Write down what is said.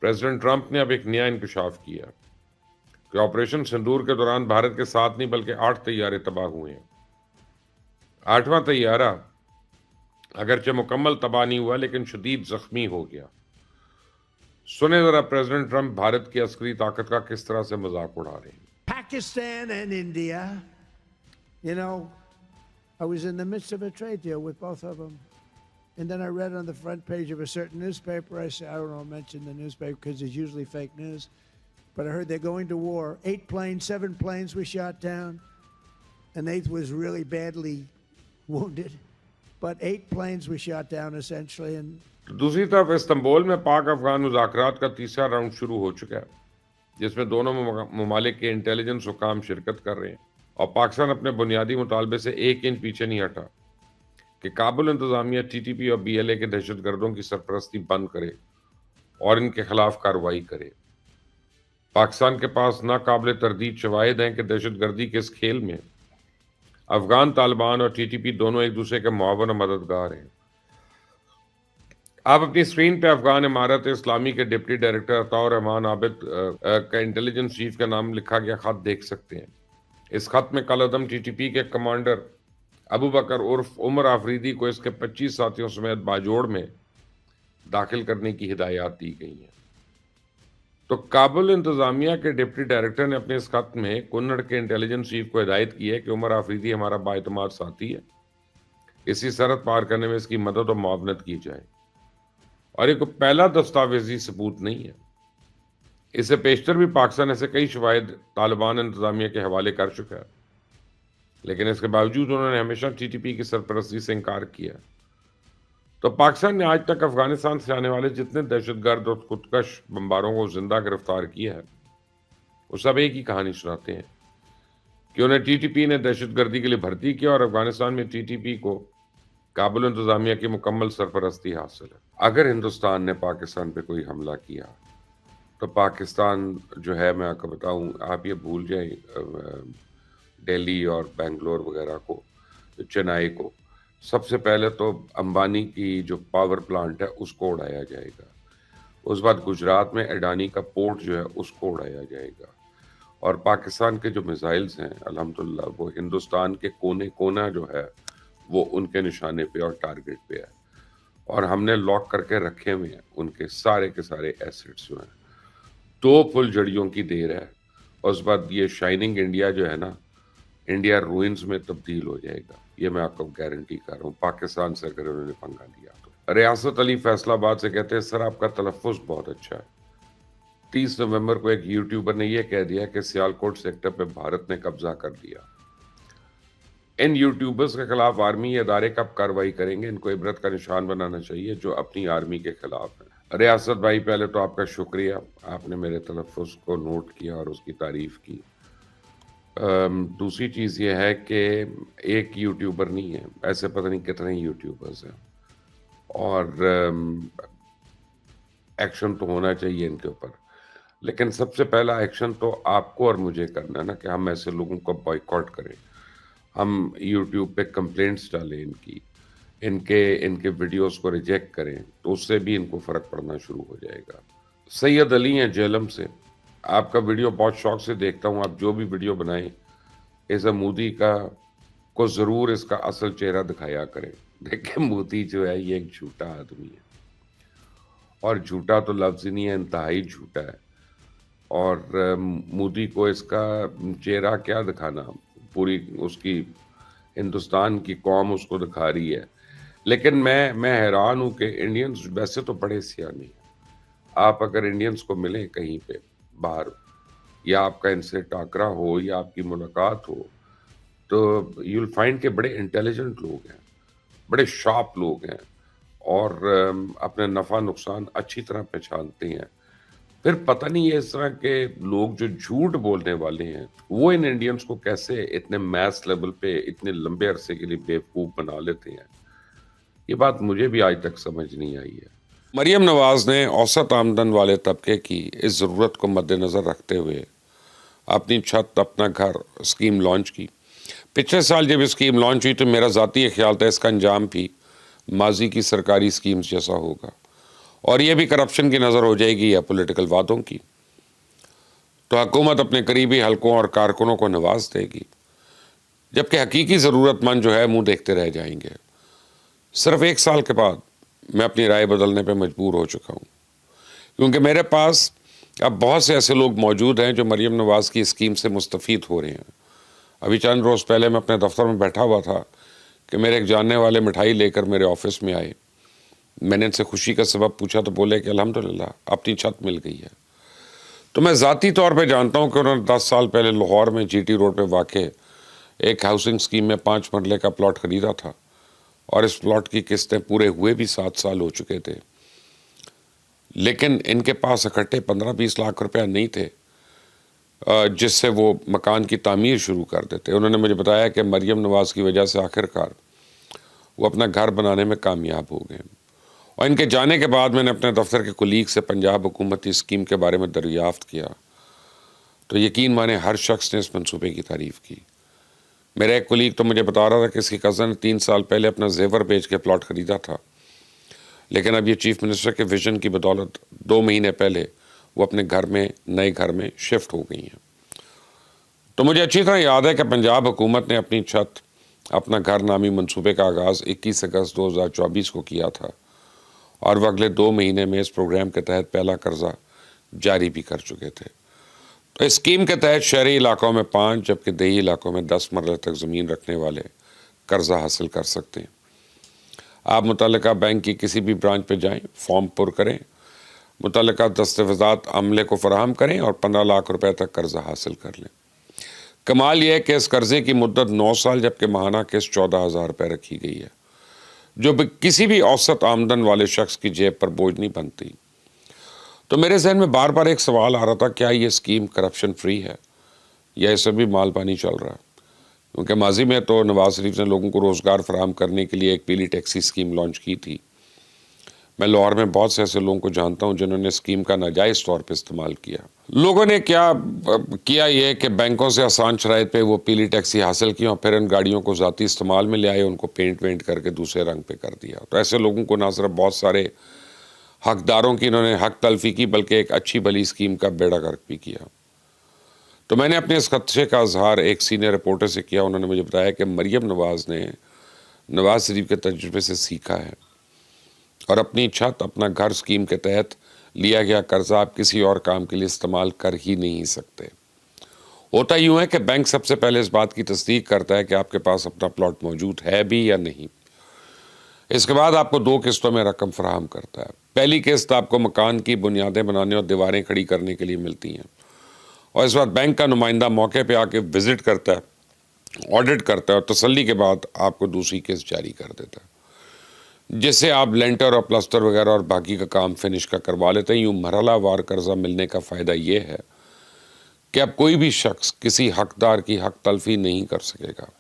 President Trump ने अब एक नया इंकशाफ किया कि ऑपरेशन सिंदूर के दौरान भारत के 7 नहीं बल्कि 8 तैयारे तबाह हुए हैं। 8वां तैयारा अगरचे मुकम्मल तबाह नहीं हुआ लेकिन शदीद जख्मी हो गया। सुने जरा प्रेसिडेंट ट्रंप भारत की अस्करी ताकत का किस तरह से मजाक उड़ा रहे हैं। Pakistan and India, you know, I was in the midst of a trade deal with both of them. And then I read on the front page of a certain newspaper, I said, I don't know, mention the newspaper because it's usually fake news, but I heard they're going to war. 7 planes were shot down. An 8th was really badly wounded, but 8 planes were shot down essentially. And दूसरी तरफ Istanbul में पाक अफगान मुज़ाकरात का तीसरा round शुरू हो चुका है, जिसमें दोनों ममालिक के इंटेलिजेंस हुकाम शिरकत कर रहे हैं और पाकिस्तान अपने बुनियादी मुतालबे से 1 इंच पीछे नहीं हटा कि काबुल इंतजामिया टीटीपी और बीएलए के दहशतगर्दों की सरपरस्ती बंद करे और इनके खिलाफ कार्रवाई करे। पाकिस्तान के पास नाकाबिल तरदीद शवाहिद हैं कि दहशतगर्दी के इस खेल में अफगान तालिबान और टीटीपी दोनों एक दूसरे के मुआवन और मददगार हैं। आप अपनी स्क्रीन पे अफगान इमारत इस्लामी के डिप्टी डायरेक्टर अताउर रहमान आबिद का इंटेलिजेंस चीफ का नाम लिखा गया खत देख सकते हैं। इस खत में कलअदम टीटीपी के कमांडर अबू बकर उर्फ उमर आफरीदी को इसके 25 साथियों समेत बाजोड़ में दाखिल करने की हिदायत दी गई हैं। तो काबुल इंतजामिया के डिप्टी डायरेक्टर ने अपने इस खत में कुन्नड़ के इंटेलिजेंस चीफ को हिदायत की है कि उमर आफरीदी हमारा बाएतमाद साथी है, इसी सरहद पार करने में इसकी मदद और मुआवनत की जाए। और एक पहला दस्तावेजी सबूत नहीं है, इसे पेशतर भी पाकिस्तान ऐसे कई शवाहिद तालिबान इंतजामिया के हवाले कर चुका है, लेकिन इसके बावजूद उन्होंने हमेशा टीटीपी की सरपरस्ती से इनकार किया। तो पाकिस्तान ने आज तक अफगानिस्तान से आने वाले जितने दहशतगर्द और खुदकश बमबारों को जिंदा गिरफ्तार किया है, वो सब एक ही कहानी सुनाते हैं कि उन्हें टीटीपी ने दहशतगर्दी के लिए भर्ती किया और अफगानिस्तान में टीटीपी को काबुल इंतजामिया की मुकम्मल सरपरस्ती हासिल है। अगर हिंदुस्तान ने पाकिस्तान पे कोई हमला किया तो पाकिस्तान जो है, मैं आपको बताऊं, आप ये भूल जाएं दिल्ली और बेंगलोर वगैरह को, चेन्नई को, सबसे पहले तो अंबानी की जो पावर प्लांट है उसको उड़ाया जाएगा। उस बाद गुजरात में अडानी का पोर्ट जो है उसको उड़ाया जाएगा। और पाकिस्तान के जो मिसाइल्स हैं अल्हम्दुलिल्लाह वो हिंदुस्तान के कोने कोना जो है वो उनके निशाने पे और टारगेट पे है, और हमने लॉक करके रखे हुए हैं उनके सारे के सारे एसेट्स जो हैं। 2 फुलझड़ियों की देर है, और उस बाद ये शाइनिंग इंडिया जो है ना, इंडिया रूइंस में तब्दील हो जाएगा, ये मैं आपको गारंटी कर रहा हूँ, पाकिस्तान से अगर उन्होंने पंगा लिया तो। रियासत अली फैसलाबाद से कहते हैं, सर आपका तलफ़्फ़ुज़ बहुत अच्छा है। 30 नवंबर को एक यूट्यूबर ने यह कह दिया कि सियालकोट सेक्टर पे भारत ने कब्जा कर लिया। इन यूट्यूबर्स के खिलाफ आर्मी या इदारे कब कार्रवाई करेंगे? इनको इबरत का निशान बनाना चाहिए जो अपनी आर्मी के खिलाफ है। रियासत भाई, पहले तो आपका शुक्रिया, आपने मेरे तलफ़्फ़ुज़ को नोट किया और उसकी तारीफ़ की। दूसरी चीज़ ये है कि एक यूट्यूबर नहीं है, ऐसे पता नहीं कितने यूट्यूबर्स हैं, और एक्शन तो होना चाहिए इनके ऊपर, लेकिन सबसे पहला एक्शन तो आपको और मुझे करना है ना कि हम ऐसे लोगों को बॉयकॉट करें, हम यूट्यूब पे कंप्लेंट्स डालें इनके वीडियोस को रिजेक्ट करें, तो उससे भी इनको फ़र्क पड़ना शुरू हो जाएगा। सैयद अली हैं जेलम से, आपका वीडियो बहुत शौक से देखता हूँ, आप जो भी वीडियो बनाएं इस मोदी को ज़रूर इसका असल चेहरा दिखाया करें। देखिए मोदी जो है ये एक झूठा आदमी है, और झूठा तो लफ्ज़ ही नहीं है, इंतहाई झूठा है। और मोदी को इसका चेहरा क्या दिखाना, पूरी उसकी हिंदुस्तान की कौम उसको दिखा रही है। लेकिन मैं हैरान हूँ कि इंडियंस वैसे तो बड़े सियाने हैं, आप अगर इंडियंस को मिलें कहीं पे बाहर, या आपका इनसे टाकरा हो या आपकी मुलाकात हो, तो यू विल फाइंड के बड़े इंटेलिजेंट लोग हैं, बड़े शार्प लोग हैं, और अपने नफ़ा नुकसान अच्छी तरह पहचानते हैं। फिर पता नहीं है इस तरह के लोग जो झूठ बोलने वाले हैं वो इन इंडियंस को कैसे इतने मैस लेवल पे इतने लंबे अरसे के लिए बेवकूफ़ बना लेते हैं, ये बात मुझे भी आज तक समझ नहीं आई है। मरियम नवाज़ ने औसत आमदन वाले तबके की इस ज़रूरत को मद्देनज़र रखते हुए अपनी छत अपना घर स्कीम लॉन्च की। पिछले साल जब स्कीम लॉन्च हुई तो मेरा ज़ाती ख्याल था इसका अंजाम भी माजी की सरकारी स्कीम्स जैसा होगा, اور یہ بھی کرپشن کی نظر ہو جائے گی یا پولیٹیکل وعدوں کی، تو حکومت اپنے قریبی حلقوں اور کارکنوں کو نواز دے گی، جبکہ حقیقی ضرورت مند جو ہے منہ دیکھتے رہ جائیں گے۔ صرف 1 سال کے بعد میں اپنی رائے بدلنے پہ مجبور ہو چکا ہوں، کیونکہ میرے پاس اب بہت سے ایسے لوگ موجود ہیں جو مریم نواز کی اسکیم سے مستفید ہو رہے ہیں۔ ابھی چند روز پہلے میں اپنے دفتر میں بیٹھا ہوا تھا کہ میرے ایک جاننے والے مٹھائی لے کر میرے آفس میں آئے۔ میں نے ان سے خوشی کا سبب پوچھا تو بولے کہ الحمدللہ اپنی چھت مل گئی ہے۔ تو میں ذاتی طور پہ جانتا ہوں کہ انہوں نے 10 سال پہلے لاہور میں جی ٹی روڈ پہ واقع ایک ہاؤسنگ اسکیم میں 5 مرلے کا پلاٹ خریدا تھا، اور اس پلاٹ کی قسطیں پورے ہوئے بھی 7 سال ہو چکے تھے، لیکن ان کے پاس اکٹھے 15-20 لاکھ روپیہ نہیں تھے جس سے وہ مکان کی تعمیر شروع کر دیتے۔ انہوں نے مجھے بتایا کہ مریم نواز کی وجہ سے آخرکار وہ اپنا گھر بنانے میں کامیاب ہو گئے، اور ان کے جانے کے بعد میں نے اپنے دفتر کے کولیگ سے پنجاب حکومتی اسکیم کے بارے میں دریافت کیا تو یقین مانے ہر شخص نے اس منصوبے کی تعریف کی۔ میرا ایک کولیگ تو مجھے بتا رہا تھا کہ اس کی کزن نے 3 سال پہلے اپنا زیور بیچ کے پلاٹ خریدا تھا، لیکن اب یہ چیف منسٹر کے ویژن کی بدولت 2 مہینے پہلے وہ اپنے نئے گھر میں شفٹ ہو گئی ہیں۔ تو مجھے اچھی طرح یاد ہے کہ پنجاب حکومت نے اپنی چھت اپنا گھر نامی منصوبے کا آغاز 21 اگست 2024 کو کیا تھا، اور وہ اگلے 2 مہینے میں اس پروگرام کے تحت پہلا قرضہ جاری بھی کر چکے تھے۔ تو اس اسکیم کے تحت شہری علاقوں میں 5 جبکہ دیہی علاقوں میں 10 مرلے تک زمین رکھنے والے قرضہ حاصل کر سکتے ہیں۔ آپ متعلقہ بینک کی کسی بھی برانچ پہ جائیں، فارم پر کریں، متعلقہ دستاویزات عملے کو فراہم کریں اور 15 لاکھ روپے تک قرضہ حاصل کر لیں۔ کمال یہ ہے کہ اس قرضے کی مدت 9 سال جبکہ ماہانہ قسط 14,000 روپے رکھی گئی ہے، جو کسی بھی اوسط آمدن والے شخص کی جیب پر بوجھ نہیں بنتی۔ تو میرے ذہن میں بار بار ایک سوال آ رہا تھا، کیا یہ اسکیم کرپشن فری ہے یا اس سے بھی مال پانی چل رہا ہے؟ کیونکہ ماضی میں تو نواز شریف نے لوگوں کو روزگار فراہم کرنے کے لیے ایک پیلی ٹیکسی اسکیم لانچ کی تھی۔ میں لاہور میں بہت سے ایسے لوگوں کو جانتا ہوں جنہوں نے اسکیم کا ناجائز طور پہ استعمال کیا۔ لوگوں نے کیا یہ کہ بینکوں سے آسان شرائط پہ وہ پیلی ٹیکسی حاصل کی اور پھر ان گاڑیوں کو ذاتی استعمال میں لے آئے، ان کو پینٹ وینٹ کر کے دوسرے رنگ پہ کر دیا۔ تو ایسے لوگوں کو نہ صرف بہت سارے حقداروں کی انہوں نے حق تلفی کی، بلکہ ایک اچھی بھلی اسکیم کا بیڑا غرق بھی کیا۔ تو میں نے اپنے اس خدشے کا اظہار ایک سینئر رپورٹر سے کیا۔ انہوں نے مجھے بتایا کہ مریم نواز نے نواز شریف کے تجربے سے سیکھا ہے، اور اپنی چھت اپنا گھر اسکیم کے تحت لیا گیا قرضہ آپ کسی اور کام کے لیے استعمال کر ہی نہیں سکتے۔ ہوتا یوں ہے کہ بینک سب سے پہلے اس بات کی تصدیق کرتا ہے کہ آپ کے پاس اپنا پلاٹ موجود ہے بھی یا نہیں۔ اس کے بعد آپ کو 2 قسطوں میں رقم فراہم کرتا ہے۔ پہلی قسط آپ کو مکان کی بنیادیں بنانے اور دیواریں کھڑی کرنے کے لیے ملتی ہیں، اور اس بعد بینک کا نمائندہ موقع پہ آ کے وزٹ کرتا ہے، آڈٹ کرتا ہے، اور تسلی کے بعد آپ کو دوسری قسط جاری کر دیتا ہے، جس سے آپ لینٹر اور پلسٹر وغیرہ اور باقی کا کام فنش کا کروا لیتے ہیں۔ یوں مرحلہ وار قرضہ ملنے کا فائدہ یہ ہے کہ اب کوئی بھی شخص کسی حقدار کی حق تلفی نہیں کر سکے گا۔